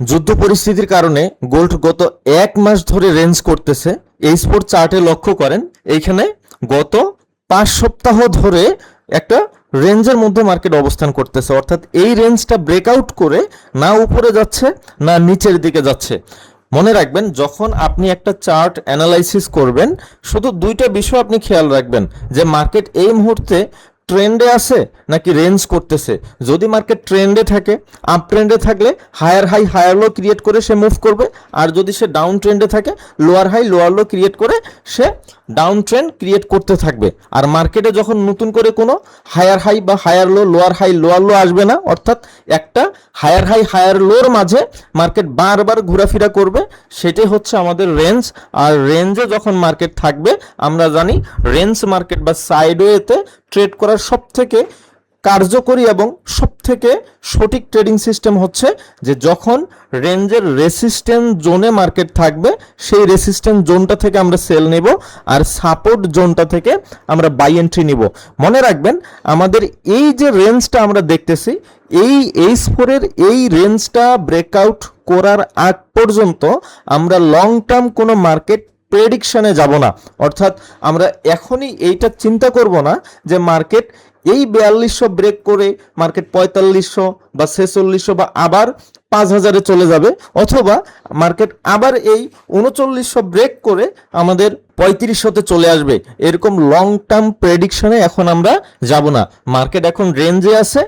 যুদ্ধ পরিস্থিতির কারণে গোল্ড গত 1 মাস ধরে রেঞ্জ করতেছে। এই স্পোর্ট চার্টে লক্ষ্য করেন, এইখানে গত 5 সপ্তাহ ধরে একটা রেঞ্জের মধ্যে মার্কেট অবস্থান করতেছে, অর্থাৎ এই রেঞ্জটা ব্রেকআউট করে না উপরে যাচ্ছে না নিচের দিকে যাচ্ছে। মনে রাখবেন, যখন আপনি একটা চার্ট অ্যানালাইসিস করবেন, শুধু দুইটা বিষয় আপনি খেয়াল রাখবেন, যে মার্কেট এই মুহূর্তে ট্রেন্ডে আছে নাকি রেঞ্জ করতেছে। যদি মার্কেট ট্রেন্ডে থাকে, আপ ট্রেন্ডে থাকলে higher high higher low create করে সে মুভ করবে, আর যদি সে ডাউন ট্রেন্ডে থাকে lower high lower low create করে সে ডাউন ট্রেন্ড ক্রিয়েট করতে থাকবে। আর মার্কেটে যখন নতুন করে কোনো হায়ার হাই বা higher low lower high lower low আসবে না, অর্থাৎ একটা হায়ার হাই হায়ার লোর মাঝে মার্কেট বারবার ঘোরাফেরা করবে, সেটাই হচ্ছে আমাদের রেঞ্জ। আর রেঞ্জে যখন মার্কেট থাকবে, আমরা জানি রেঞ্জ মার্কেট বা সাইডওয়েতে ট্রেড করার সব থেকে কার্যকরী এবং সব থেকে সঠিক ট্রেডিং সিস্টেম হচ্ছে যে যখন রেঞ্জের রেসিস্ট্যান্স জোনে মার্কেট থাকবে, সেই রেসিস্ট্যান্স জোনটা থেকে আমরা সেল নেব, আর সাপোর্ট জোনটা থেকে আমরা বাই এন্ট্রি নিব। মনে রাখবেন, আমাদের এই যে রেঞ্জটা আমরা দেখতেছি, এই H4 এর এই রেঞ্জটা ব্রেকআউট করার আগ পর্যন্ত আমরা লং টার্ম কোনো মার্কেট প্রেডিকশনে যাব না। অর্থাৎ আমরা এখনই এইটা চিন্তা করব না যে মার্কেট এই 4200 ব্রেক করে মার্কেট 4500 বা 4600 বা আবার 5000-এ চলে যাবে, অথবা মার্কেট আবার এই 3900 ব্রেক করে আমাদের 3500-তে চলে আসবে। এরকম লং টার্ম প্রেডিকশনে এখন আমরা যাব না। মার্কেট এখন রেঞ্জে আছে,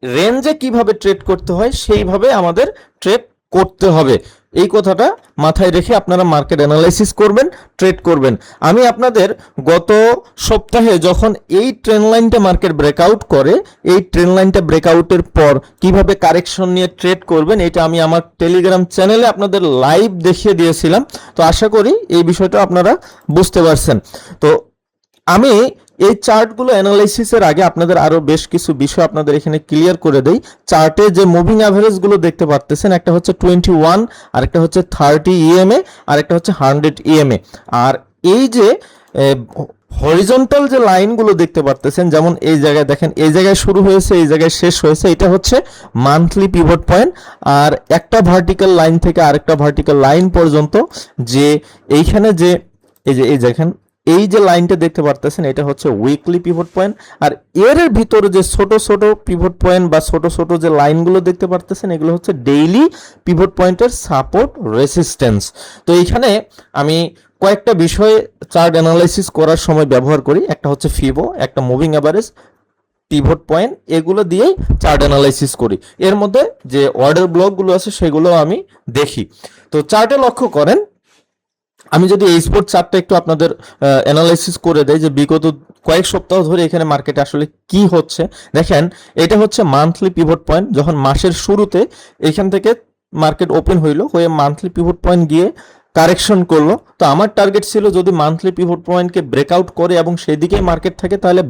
রেঞ্জে কিভাবে ট্রেড করতে হয় সেইভাবে আমাদের ট্রেড করতে হবে। এই কথাটা মাথায় রেখে আপনারা মার্কেট অ্যানালাইসিস করবেন, ট্রেড করবেন। আমি আপনাদের গত সপ্তাহে যখন এই ট্রেন্ড লাইনটা মার্কেট ব্রেকআউট করে, এই ট্রেন্ড লাইনটা ব্রেকআউটের পর কিভাবে কারেকশন নিয়ে ট্রেড করবেন, এটা আমি আমার টেলিগ্রাম চ্যানেলে আপনাদের লাইভ দেখিয়ে দিয়েছিলাম। তো আশা করি এই বিষয়টা আপনারা বুঝতে পারছেন। তো আমি এই চার্টগুলো অ্যানালাইসিসের আগে আপনাদের আরো বেশ কিছু বিষয় আপনাদের এখানে ক্লিয়ার করে দেই। চার্টে যে মুভিং অ্যাভারেজগুলো দেখতে পারতেছেন, একটা হচ্ছে 21, আরেকটা হচ্ছে 30 ইএমএ, আরেকটা হচ্ছে 100 ইএমএ। আর এই যে হরিজন্টাল যে লাইনগুলো দেখতে পারতেছেন, যেমন এই জায়গায় দেখেন, এই জায়গায় শুরু হয়েছে, এই জায়গায় শেষ হয়েছে, এটা হচ্ছে মান্থলি পিভট পয়েন্ট। আর একটা ভার্টিক্যাল লাইন থেকে আরেকটা ভার্টিক্যাল লাইন পর্যন্ত যে এইখানে যে এই দেখেন এই যে লাইনটা দেখতে পারতেছেন, এটা হচ্ছে উইকলি পিভট পয়েন্ট। আর এর ভিতরে যে ছোট ছোট পিভট পয়েন্ট বা ছোট ছোট যে লাইনগুলো দেখতে পারতেছেন, এগুলো হচ্ছে ডেইলি পিভট পয়েন্টের সাপোর্ট রেসিস্ট্যান্স। তো এইখানে আমি কয়েকটা বিষয়ে চার্ট অ্যানালাইসিস করার সময় ব্যবহার করি। একটা হচ্ছে ফিবো, একটা মুভিং অ্যাভারেজ, পিভট পয়েন্ট, এগুলো দিয়েই চার্ট অ্যানালাইসিস করি। এর মধ্যে যে অর্ডার ব্লকগুলো আছে সেগুলো আমি দেখি। তো চার্টে লক্ষ্য করেন, আমি যদি এই স্পোর্ট চার্টটা একটু আপনাদের অ্যানালাইসিস করে দেই যে বিগত কয়েক সপ্তাহ ধরে এখানে মার্কেটে আসলে কি হচ্ছে। দেখেন, এটা হচ্ছে মান্থলি পিভট পয়েন্ট। যখন মাসের শুরুতে এখান থেকে মার্কেট ওপেন হয়ে মান্থলি পিভট পয়েন্ট গিয়ে কারেকশন করলো। তো আমার টার্গেট ছিল যদি মান্থলি পিভট পয়েন্টকে ব্রেকআউট করে এবং সেদিকেই মার্কেট থাকে তাহলে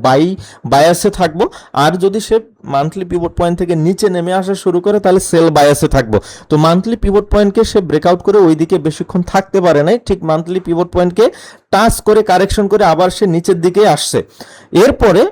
বায়াসে থাকবো, আর যদি সে মান্থলি পিভট পয়েন্ট থেকে নিচে নেমে আসা শুরু করে তাহলে সেল বায়াসে থাকবো। তো মান্থলি পিভট পয়েন্টকে সে ব্রেকআউট করে ওইদিকে বেশিক্ষণ থাকতে পারে নাই, ঠিক মান্থলি পিভট পয়েন্টকে টাচ করে কারেকশন করে আবার সে নিচের দিকে আসছে। এরপরে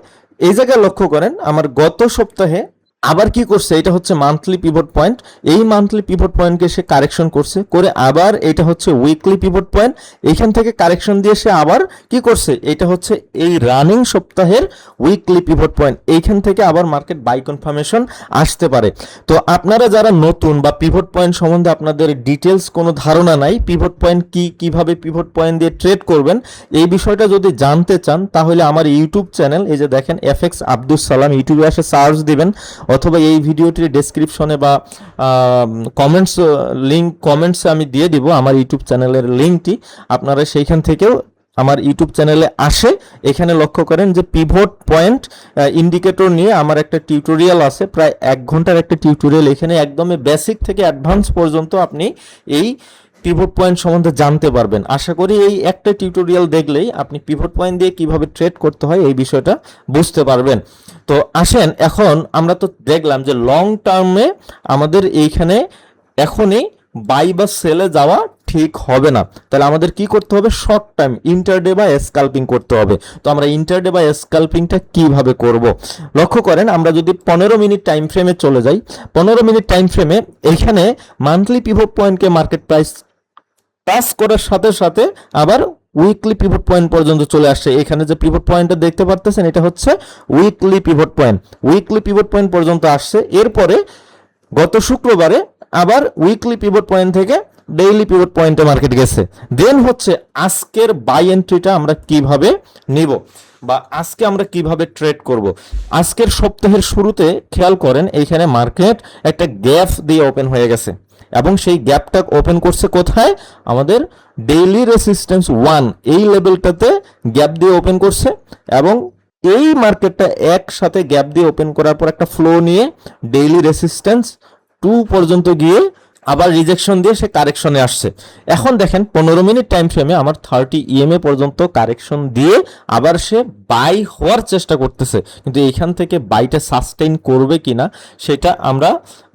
এই জায়গায় লক্ষ্য করেন, আমার গত সপ্তাহে আবার কি করছে, এটা হচ্ছে মান্থলি পিভট পয়েন্ট। এই মান্থলি পিভট পয়েন্টকে সে কারেকশন করছে, করে আবার এটা হচ্ছে উইকলি পিভট পয়েন্ট। এইখান থেকে কারেকশন দিয়ে সে আবার কি করছে, এটা হচ্ছে এই রানিং সপ্তাহের উইকলি পিভট পয়েন্ট। এইখান থেকে আবার মার্কেট বাই কনফার্মেশন আসতে পারে। তো আপনারা যারা নতুন বা পিভট পয়েন্ট সম্বন্ধে আপনাদের ডিটেলস কোনো ধারণা নাই, পিভট পয়েন্ট কি, কিভাবে পিভট পয়েন্ট দিয়ে ট্রেড করবেন, এই বিষয়টা যদি জানতে চান তাহলে আমার ইউটিউব চ্যানেল, এই যে দেখেন FX আব্দুস সালাম, ইউটিউবে এসে সার্চ দিবেন, অথবা এই ভিডিওটির ডেসক্রিপশনে বা কমেন্টসে আমি দিয়ে দিব আমার ইউটিউব চ্যানেলের লিঙ্কটি। আপনারা সেইখান থেকেও আমার ইউটিউব চ্যানেলে আসে। এখানে লক্ষ্য করেন যে পিভট পয়েন্ট ইন্ডিকেটর নিয়ে আমার একটা টিউটোরিয়াল আছে, প্রায় 1 ঘন্টার একটা টিউটোরিয়াল। এখানে একদমই বেসিক থেকে অ্যাডভান্স পর্যন্ত আপনি এই পিভট পয়েন্ট সম্বন্ধে জানতে পারবেন। আশা করি এই একটা টিউটোরিয়াল দেখলেই আপনি পিভট পয়েন্ট দিয়ে কিভাবে ট্রেড করতে হয় এই বিষয়টা বুঝতে পারবেন। তো আসেন, এখন আমরা তো দেখলাম যে লং টার্মে আমাদের এইখানে এখনই বাই বা সেলে যাওয়া ঠিক হবে না। তাহলে আমাদের কি করতে হবে, শর্ট টাইম ইন্টারডে বা স্ক্যাল্পিং করতে হবে। তো আমরা ইন্টারডে বা স্ক্যাল্পিংটা কিভাবে করব, লক্ষ্য করেন আমরা যদি 15 মিনিট টাইম ফ্রেমে চলে যাই, 15 মিনিট টাইম ফ্রেমে এখানে মান্থলি পিভট পয়েন্টকে মার্কেট প্রাইস টাচ করার সাথে সাথে আবার উইকলি পিভট পয়েন্ট পর্যন্ত চলে আসছে। এখানে যে পিভট পয়েন্টটা দেখতে পারতেছেন এটা হচ্ছে weekly pivot point, weekly pivot point পর্যন্ত আসছে। এরপরে গত শুক্রবারে আবার উইকলি পিভট পয়েন্ট থেকে ডেইলি পিভট পয়েন্টে মার্কেট গেছে। দেন হচ্ছে আজকের বাই এন্ট্রিটা আমরা কিভাবে নিব বা আজকে আমরা কিভাবে ট্রেড করব। আজকের সপ্তাহের শুরুতে খেয়াল করেন এইখানে মার্কেট একটা গ্যাপ দিয়ে ওপেন হয়ে গেছে এবং সেই গ্যাপটা ওপেন করছে কোথায়, আমাদের ডেইলি রেসিস্ট্যান্স 1 এই লেভেলটাতে গ্যাপ দিয়ে ওপেন করছে এবং এই মার্কেটটা একসাথে গ্যাপ দিয়ে ওপেন করার পর একটা ফ্লো নিয়ে ডেইলি রেসিস্ট্যান্স 2 পর্যন্ত গিয়ে আবার রিজেকশন দিয়ে সে কারেকশনে আসছে। এখন দেখেন 15 মিনিট টাইম ফ্রেমে আমার 30 ইএমএ পর্যন্ত কারেকশন দিয়ে আবার সে বাই হওয়ার চেষ্টা করতেছে, কিন্তু এইখান থেকে বাইটা সাস্টেইন করবে কিনা সেটা আমরা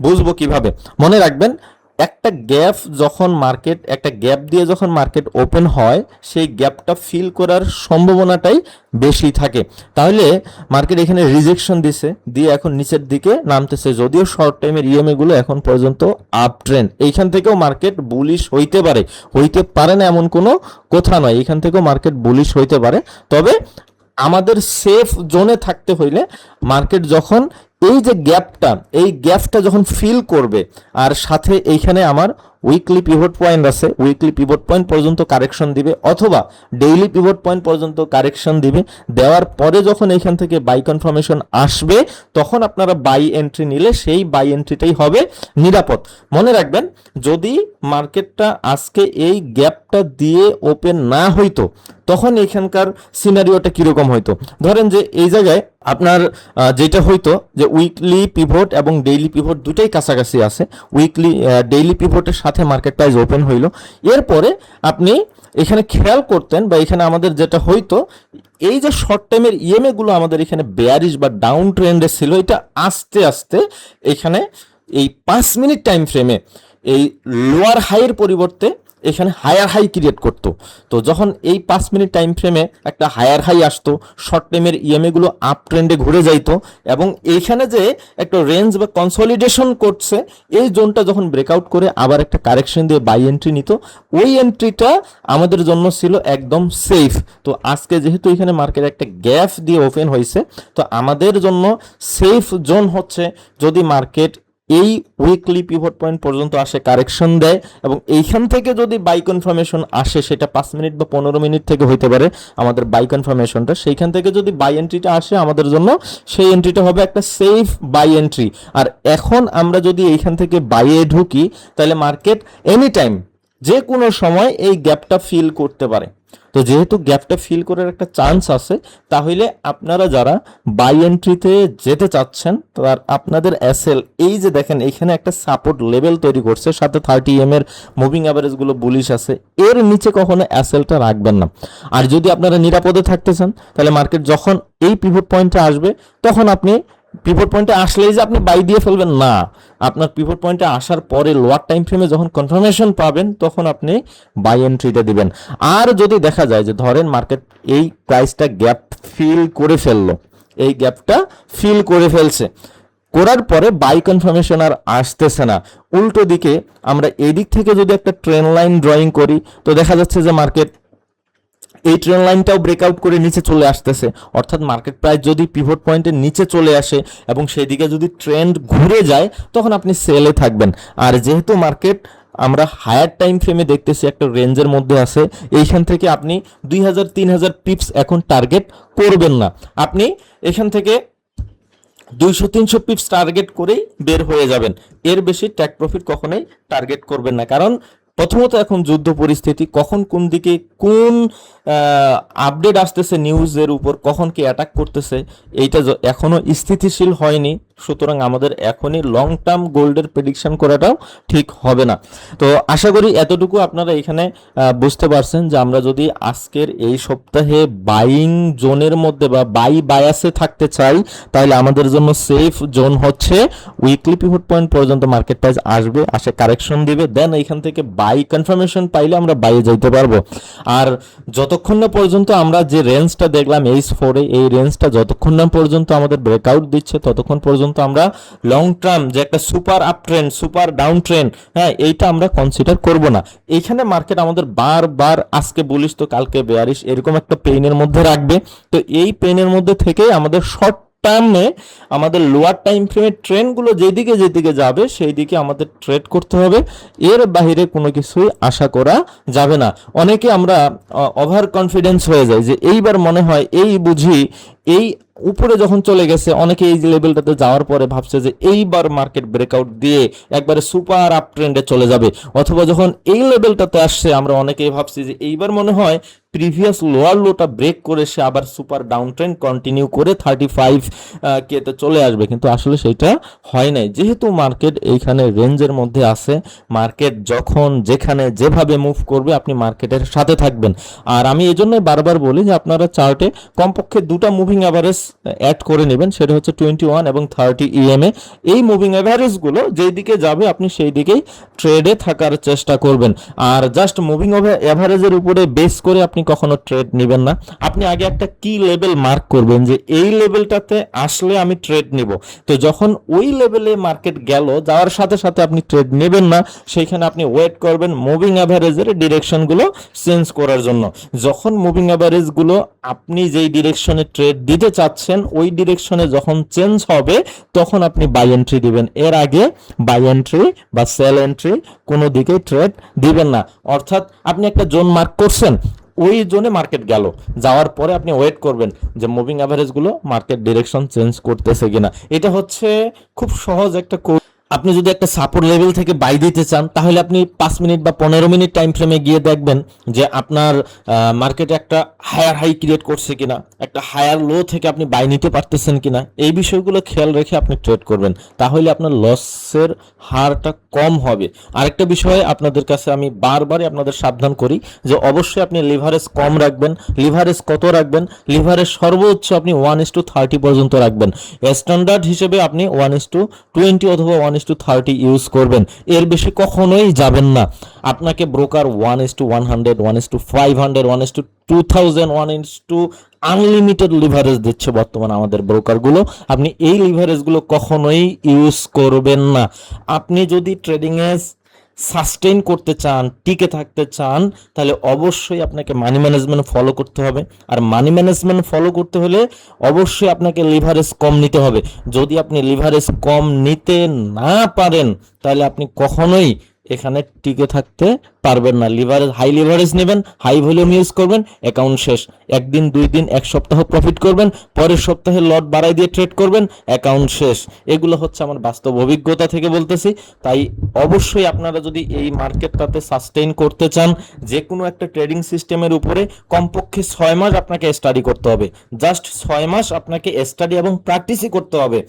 বুঝবো কিভাবে। মনে রাখবেন একটা গ্যাপ যখন মার্কেট একটা গ্যাপ দিয়ে যখন মার্কেট ওপেন হয় সেই গ্যাপটা ফিল করার সম্ভাবনাটাই বেশি থাকে। তাহলে মার্কেট এখানে রিজেকশন দিছে দিয়ে এখন নিচের দিকে নামতেছে, যদিও শর্ট টাইমের ইএমএ গুলো এখন পর্যন্ত আপ ট্রেন্ড। এইখান থেকেও মার্কেট বুলিশ হইতে পারে, হইতে পারে না এমন কোনো কথা নয়, এইখান থেকেও মার্কেট বুলিশ হইতে পারে। তবে আমাদের সেফ জোনে থাকতে হইলে মার্কেট যখন এই যে গ্যাপটা এই গ্যাপটা যখন ফিল করবে আর সাথে এইখানে আমার উইকলি পিভট পয়েন্ট আছে, উইকলি পিভট পয়েন্ট পর্যন্ত কারেকশন দিবে অথবা ডেইলি পিভট পয়েন্ট পর্যন্ত কারেকশন দিবে, দেওয়ার পরে যখন এইখান থেকে বাই কনফার্মেশন আসবে তখন আপনারা বাই এন্ট্রি নিলে সেই বাই এন্ট্রিটাই হবে নিরাপদ। মনে রাখবেন যদি মার্কেটটা আজকে এই গ্যাপটা দিয়ে ওপেন না হইতো তখন এখানকার সিনারিওটা কিরকম হইতো, ধরেন যে এই জায়গায় আপনার যেটা হইতো যে উইকলি পিভট এবং ডেইলি পিভট দুটাই কাছাকাছি আছে, উইকলি ডেইলি পিভটের সাথে মার্কেট প্রাইস ওপেন হইলো, এরপরে আপনি এখানে খেয়াল করতেন বা এখানে আমাদের যেটা হইতো এই যে শর্ট টাইমের ইএমএ গুলো আমাদের এখানে বেয়ারিশ বা ডাউন ট্রেন্ডে ছিল, এটা আস্তে আস্তে এখানে এই 5 মিনিট টাইম ফ্রেমে এই লোয়ার হাইয়ের পরিবর্তে এখানে হায়ার হাই ক্রিয়েট করতো। তো যখন এই 5 মিনিট টাইম ফ্রেমে একটা হায়ার হাই আসতো, শর্ট টাইমের ইএমএ গুলো আপ ট্রেন্ডে ঘুরে যাইতো এবং এইখানে যে একটা রেঞ্জ বা কনসলিডেশন করছে এই জোনটা যখন ব্রেকআউট করে আবার একটা কারেকশন দিয়ে বাই এন্ট্রি নিত, ওই এন্ট্রিটা আমাদের জন্য ছিল একদম সেফ। তো আজকে যেহেতু এখানে মার্কেট একটা গ্যাপ দিয়ে ওপেন হয়েছে, তো আমাদের জন্য সেফ জোন হচ্ছে যদি মার্কেট এই উইকলি পিভট পয়েন্ট পর্যন্ত আসে, কারেকশন দেয় এবং এইখান থেকে যদি বাই কনফার্মেশন আসে, সেটা 5 মিনিট বা 15 মিনিট থেকে হইতে পারে আমাদের বাই কনফার্মেশনটা, সেইখান থেকে যদি বাই এন্ট্রিটা আসে আমাদের জন্য সেই এন্ট্রিটা হবে একটা সেফ বাই এন্ট্রি। আর এখন আমরা যদি এইখান থেকে বাইয়ে ঢুকি তাহলে মার্কেট এনি টাইম যে কোনো সময় এই গ্যাপটা ফিল করতে পারে। তো যেহেতু গ্যাপটা ফিল করার একটা চান্স আছে, তাহলে আপনারা যারা বাই এন্ট্রিতে যেতে চাচ্ছেন তার আপনাদের এসএল এই যে দেখেন এখানে একটা সাপোর্ট লেভেল তৈরি করছে, সাথে 30 এম এর মুভিং অ্যাভারেজ গুলো বুলিশ আছে, এর নিচে কখনো এসএলটা রাখবেন না। আর যদি আপনারা নিরাপদে থাকতে চান তাহলে মার্কেট যখন এই পিভট পয়েন্টে আসবে তখন আপনি পিভট পয়েন্টে আসলেই যে আপনি বাই দিয়ে ফেলবেন না, আপনার পিভট পয়েন্টে আসার পরে লোয়ার টাইম ফ্রেমে যখন কনফার্মেশন পাবেন তখন আপনি বাই এন্ট্রিটা দিবেন। আর যদি দেখা যায় যে ধরেন মার্কেট এই প্রাইসটা গ্যাপ ফিল করে ফেললো, এই গ্যাপটা ফিল করে ফেলছে, করার পরে বাই কনফার্মেশন আর আসতেছে না, উল্টো দিকে আমরা এদিক থেকে যদি একটা ট্রেন লাইন ড্রয়িং করি তো দেখা যাচ্ছে যে মার্কেট এই ট্রেন লাইনটাও ব্রেকআউট করে নিচে চলে আসতেছে, অর্থাৎ মার্কেট প্রাইস যদি পিভট পয়েন্টের নিচে চলে আসে এবং সেই দিকে যদি ট্রেন্ড ঘুরে যায় তখন আপনি সেলে থাকবেন। আর যেহেতু মার্কেট আমরা হায়ার টাইম ফ্রেমে দেখতেছি একটা রেঞ্জের মধ্যে আছে, এইখান থেকে আপনি 2000-3000 পিপস এখন টার্গেট করবেন না, আপনি এখান থেকে 200-300 পিপস টার্গেট করেই বের হয়ে যাবেন, এর বেশি ট্যাক প্রফিট কখনোই টার্গেট করবেন না। কারণ প্রথমত এখন যুদ্ধ পরিস্থিতি, কখন কোন দিকে কোন আপডেট আসতেছে নিউজের উপর, কখন কি অ্যাটাক করতেছে এইটা এখনো স্থিতিশীল হয়নি। সুতরাং আমাদের এখনই লং টার্ম গোল্ডের প্রেডিকশন করাটাও ঠিক হবে না। তো আশা করি এতটুকু আপনারা এখানে বুঝতে পারছেন যে আমরা যদি আজকের এই সপ্তাহে বাইং জোনের মধ্যে বা বায়াসে থাকতে চাই, তাহলে আমাদের জন্য সেফ জোন হচ্ছে উইকলি পিভট পয়েন্ট পর্যন্ত মার্কেট প্রাইস আসে কারেকশন দিবে, দেন এইখান থেকে বাই কনফার্মেশন পাইলে আমরা বাইয়ে যাইতে পারবো। আর যতক্ষণ না পর্যন্ত আমরা যে রেঞ্জটা দেখলাম H4 এই রেঞ্জটা যতক্ষণ না পর্যন্ত আমাদের ব্রেকআউট দিচ্ছে, ততক্ষণ পর্যন্ত আমরা লং টার্ম যে একটা super up trend, super down trend, হ্যাঁ, এইটা আমরা কনসিডার করব না। এইখানে মার্কেট আমাদের বারবার আজকে বুলিশ তো কালকে বেয়ারিশ এরকম একটা পেইনের মধ্যে রাখবে। তো এই পেইনের মধ্যে থেকে আমাদের শর্ট টার্মে আমাদের লোয়ার টাইম ফ্রেমের ট্রেন্ডগুলো যেদিকে যেদিকে যাবে সেই দিকে আমাদের ট্রেড করতে হবে, এর বাইরে কোনো কিছুই আশা করা যাবে না। অনেকে আমরা ওভার কনফিডেন্স হয়ে যায় যে এইবার মনে হয় এই বুঝি এই উপরে যখন চলে গেছে, অনেকে এই যে লেভেলটাতে যাওয়ার পরে ভাবছে যে এইবার মার্কেট ব্রেকআউট দিয়ে একবারে সুপার আপ ট্রেন্ডে চলে যাবে, অথবা যখন এই লেভেলটাতে আসছে আমরা অনেকেই ভাবছি যে এইবার মনে হয় প্রিভিয়াস লোয়ার লোটা ব্রেক করে সে আবার সুপার ডাউন ট্রেন্ড কন্টিনিউ করে 35 কেতে চলে আসবে, কিন্তু আসলে সেটা হয় নাই। যেহেতু মার্কেট এইখানে রেঞ্জের মধ্যে আছে, মার্কেট যখন যেখানে যেভাবে মুভ করবে আপনি মার্কেটের সাথে থাকবেন। আর আমি এই জন্যই বারবার বলি যে আপনারা চার্টে কমপক্ষে দুটা মুভিং অ্যাভারেজ অ্যাড করে নেবেন, সেটা হচ্ছে 21 এবং 30 EMA। এই মুভিং অ্যাভারেজগুলো যেই দিকে যাবে আপনি সেই দিকেই ট্রেডে থাকার চেষ্টা করবেন। আর জাস্ট মুভিং অ্যাভারেজের উপরে বেস করে আপনি কখনো ট্রেড নেবেন না। আপনি আগে একটা কি লেভেল মার্ক করবেন যে এই লেভেলটাতে আসলে আমি ট্রেড নিব। তো যখন ওই লেভেলে মার্কেট গেল, যাওয়ার সাথে সাথে আপনি ট্রেড নেবেন না, সেইখানে আপনি ওয়েট করবেন মুভিং অ্যাভারেজের ডিরেকশনগুলো চেঞ্জ করার জন্য। যখন মুভিং অ্যাভারেজগুলো আপনি যেই ডিরেকশনে ট্রেড দিতে চাচ্ছেন ওই ডিরেকশনে যখন চেঞ্জ হবে তখন আপনি বাই এন্ট্রি দিবেন। এর আগে বাই এন্ট্রি বা সেল এন্ট্রি কোনো দিকে ট্রেড দিবেন না। অর্থাৎ আপনি একটা জোন মার্ক করছেন, ওই জোনে মার্কেট গেল, যাওয়ার পরে আপনি ওয়েট করবেন যে মুভিং অ্যাভারেজ গুলো মার্কেট ডিরেকশন চেঞ্জ করতেছে কিনা। এটা হচ্ছে খুব সহজ একটা। আপনি যদি একটা সাপোর্ট লেভেল থেকে বাই দিতে চান তাহলে আপনি 5 মিনিট বা 15 মিনিট টাইম ফ্রেমে গিয়ে দেখবেন যে আপনার মার্কেটে একটা হায়ার হাই ক্রিয়েট করছে কিনা, একটা হায়ার লো থেকে আপনি বাই নিতে পারতেছেন কিনা, এই বিষয়গুলো খেয়াল রেখে আপনি ট্রেড করবেন, তাহলে আপনার লসের হারটা কম হবে। আরেকটা বিষয় আপনাদের কাছে আমি বারবারই আপনাদের সাবধান করি যে অবশ্যই আপনি লিভারেজ কম রাখবেন। লিভারেজ কত রাখবেন? লিভারেজ সর্বোচ্চ আপনি 1:30 পর্যন্ত রাখবেন। স্ট্যান্ডার্ড হিসেবে আপনি 1:20 অথবা 1:30 ইউজ করবেন, এর বেশি কখনোই যাবেন না। আপনাকে ব্রোকার 1:100, 1:500, 1:2000, 1: আনলিমিটেড লিভারেজ দিচ্ছে বর্তমানে আমাদের ব্রোকারগুলো। আপনি এই লিভারেজগুলো কখনোই ইউজ করবেন না। আপনি যদি ট্রেডিংয়ে সাস্টেইন করতে চান, টিকে থাকতে চান, তাহলে অবশ্যই আপনাকে মানি ম্যানেজমেন্ট ফলো করতে হবে। আর মানি ম্যানেজমেন্ট ফলো করতে হলে অবশ্যই আপনাকে লিভারেজ কম নিতে হবে। যদি আপনি লিভারেজ কম নিতে না পারেন তাহলে আপনি কখনোই এখানে টিকে থাকতে পারবেন না। লিভারেজ হাই লিভারেজ নেবেন, হাই ভলিউম ইউজ করবেন, অ্যাকাউন্ট শেষ। একদিন, 2 দিন, 1 সপ্তাহ প্রফিট করবেন, পরের সপ্তাহে লট বাড়াই দিয়ে ট্রেড করবেন, অ্যাকাউন্ট শেষ। এগুলো হচ্ছে আমার বাস্তব অভিজ্ঞতা থেকে বলতেছি। তাই অবশ্যই আপনারা যদি এই মার্কেটটাতে সাস্টেইন করতে চান, যে কোনো একটা ট্রেডিং সিস্টেমের উপরে কমপক্ষে 6 মাস আপনাকে স্টাডি করতে হবে। জাস্ট 6 মাস আপনাকে স্টাডি এবং প্র্যাকটিসই করতে হবে।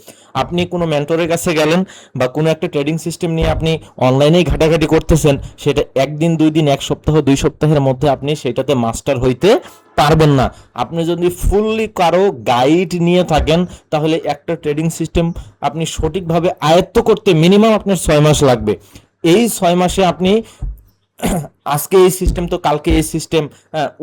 আপনি কোনো মেন্টরের কাছে গেলেন বা কোনো একটা ট্রেডিং সিস্টেম নিয়ে আপনি অনলাইনেই ঘাটাঘাটি করতেছেন, সেটা একদিন, 2 দিন, 1 সপ্তাহ, 2 সপ্তাহের মধ্যে আপনি সেটাতে মাস্টার হইতে পারবেন না। আপনি যদি ফুললি কারো গাইড নিয়ে থাকেন তাহলে একটা ট্রেডিং সিস্টেম আপনি সঠিকভাবে আয়ত্ত করতে মিনিমাম আপনার 6 মাস লাগবে। এই 6 মাসে আপনি আজকে এই সিস্টেম তো কালকে এই সিস্টেম,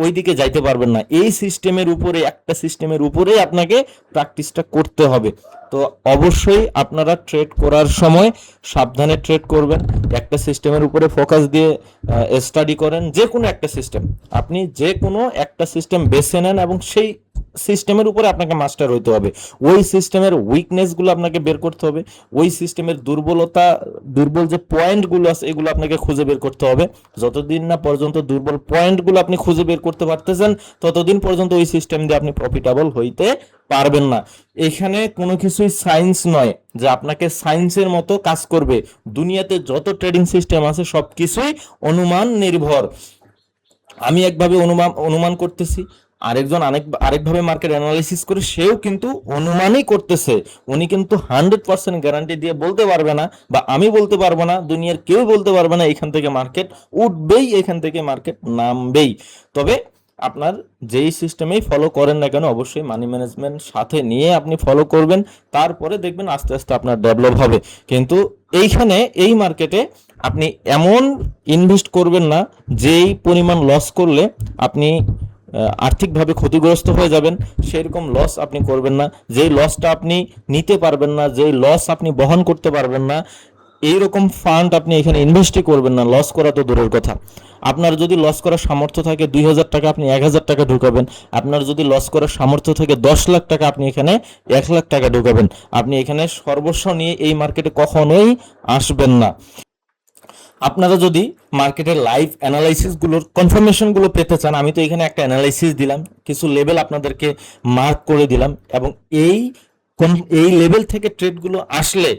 ওই দিকে যাইতে পারবেন না। এই সিস্টেমের উপরে, একটা সিস্টেমের উপরেই আপনাকে প্র্যাকটিসটা করতে হবে। তো অবশ্যই আপনারা ট্রেড করার সময় সাবধানে ট্রেড করবেন। একটা সিস্টেমের উপরে ফোকাস দিয়ে স্টাডি করেন। যে কোনো একটা সিস্টেম, আপনি যে কোনো একটা সিস্টেম বেছে নেন এবং সেই সিস্টেমের উপরে আপনাকে মাস্টার হইতে হবে। ওই সিস্টেমের উইকনেসগুলো আপনাকে বের করতে হবে, ওই সিস্টেমের দুর্বল যে পয়েন্টগুলো আছে এগুলো আপনাকে খুঁজে বের করতে হবে। যতদিন না পর্যন্ত দুর্বল পয়েন্টগুলো আপনি খুঁজে বের করতে পারতেছেন ততদিন পর্যন্ত ওই সিস্টেম দিয়ে আপনি প্রফিটেবল হইতে পারবেন না। এখানে কোনো কিছুই সায়েন্স নয় যে আপনাকে সায়েন্সের মতো কাজ করবে। দুনিয়াতে যত ট্রেডিং সিস্টেম আছে সবকিছুই অনুমান নির্ভর। আমি একভাবে অনুমান করতেছি, আরেকজন আরেকভাবে মার্কেট অ্যানালাইসিস করে সেও কিন্তু অনুমানই করতেছে। উনি কিন্তু 100% গ্যারান্টি দিয়ে বলতে পারবে না, বা আমি বলতে পারবো না, দুনিয়ার কেউ বলতে পারবে না এখান থেকে মার্কেট উঠবেই, এখান থেকে মার্কেট নামবেই। তবে আপনার যেই সিস্টেমেই ফলো করেন না কেন, অবশ্যই মানি ম্যানেজমেন্ট সাথে নিয়ে আপনি ফলো করবেন, তারপরে দেখবেন আস্তে আস্তে আপনার ডেভেলপ হবে। কিন্তু এইখানে এই মার্কেটে আপনি এমন ইনভেস্ট করবেন না যেই পরিমাণ লস করলে আপনি আর্থিকভাবে ক্ষতিগ্রস্ত হয়ে যাবেন, সেরকম লস আপনি করবেন না। যেই লসটা আপনি নিতে পারবেন না, যেই লস আপনি বহন করতে পারবেন না, এইরকম ফান্ড আপনি এখানে ইনভেস্টই করবেন না। লস করা তো দূরের কথা, আপনার যদি লস করার সামর্থ্য থাকে 2,000 টাকা, আপনি 1,000 টাকা ঢুকাবেন। আপনার যদি লস করার সামর্থ্য থাকে 10 লাখ টাকা, আপনি এখানে 1 লাখ টাকা ঢুকাবেন। আপনি এখানে সর্বস্ব নিয়ে এই মার্কেটে কখনোই আসবেন না। আপনারা যদি মার্কেটের লাইভ অ্যানালাইসিস গুলোর কনফার্মেশন গুলো পেতে চান, আমি তো এখানে একটা অ্যানালাইসিস দিলাম, কিছু লেভেল আপনাদেরকে মার্ক করে দিলাম, এবং এই এই লেভেল থেকে ট্রেডগুলো আসলে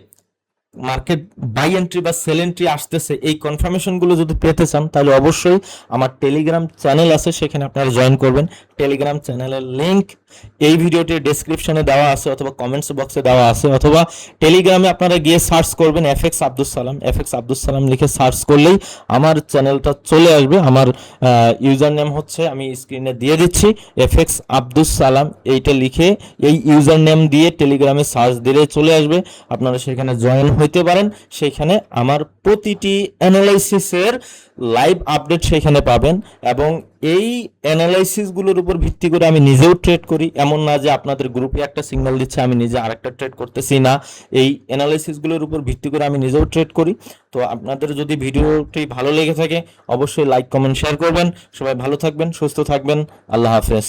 মার্কেট বাই এন্ট্রি বা সেল এন্ট্রি আসতেছে, এই কনফার্মেশন গুলো যদি পেতে চান, তাহলে অবশ্যই আমার টেলিগ্রাম চ্যানেল আছে, সেখানে আপনারা জয়েন করবেন। টেলিগ্রাম চ্যানেলের লিংক এই ভিডিওটির ডেসক্রিপশনে দেওয়া আছে, অথবা কমেন্টস বক্সে দেওয়া আছে, অথবা টেলিগ্রামে আপনারা গিয়ে সার্চ করবেন এফএক্স আব্দুস সালাম, এফএক্স আব্দুস সালাম লিখে সার্চ করলেই আমার চ্যানেলটা চলে আসবে। আমার ইউজার নেম হচ্ছে, আমি স্ক্রিনে দিয়ে দিচ্ছি, এফএক্স আব্দুস সালাম, এইটা লিখে এই ইউজার নেম দিয়ে টেলিগ্রামে সার্চ দিলে চলে আসবে। আপনারা সেখানে জয়েন হইতে পারেন। সেখানে আমার প্রতিটি অ্যানালাইসিসের লাইভ আপডেট সেখানে পাবেন, এবং এই অ্যানালাইসিসগুলোর উপর ভিত্তি করে আমি নিজেও ট্রেড করি। এমন না যে আপনাদের গ্রুপে একটা সিগন্যাল দিচ্ছে আমি নিজে আরেকটা ট্রেড করতেছি, না, এই অ্যানালাইসিসগুলোর উপর ভিত্তি করে আমি নিজেও ট্রেড করি। তো আপনাদের যদি ভিডিওটি ভালো লেগে থাকে, অবশ্যই লাইক, কমেন্ট, শেয়ার করবেন। সবাই ভালো থাকবেন, সুস্থ থাকবেন। আল্লাহ হাফেজ।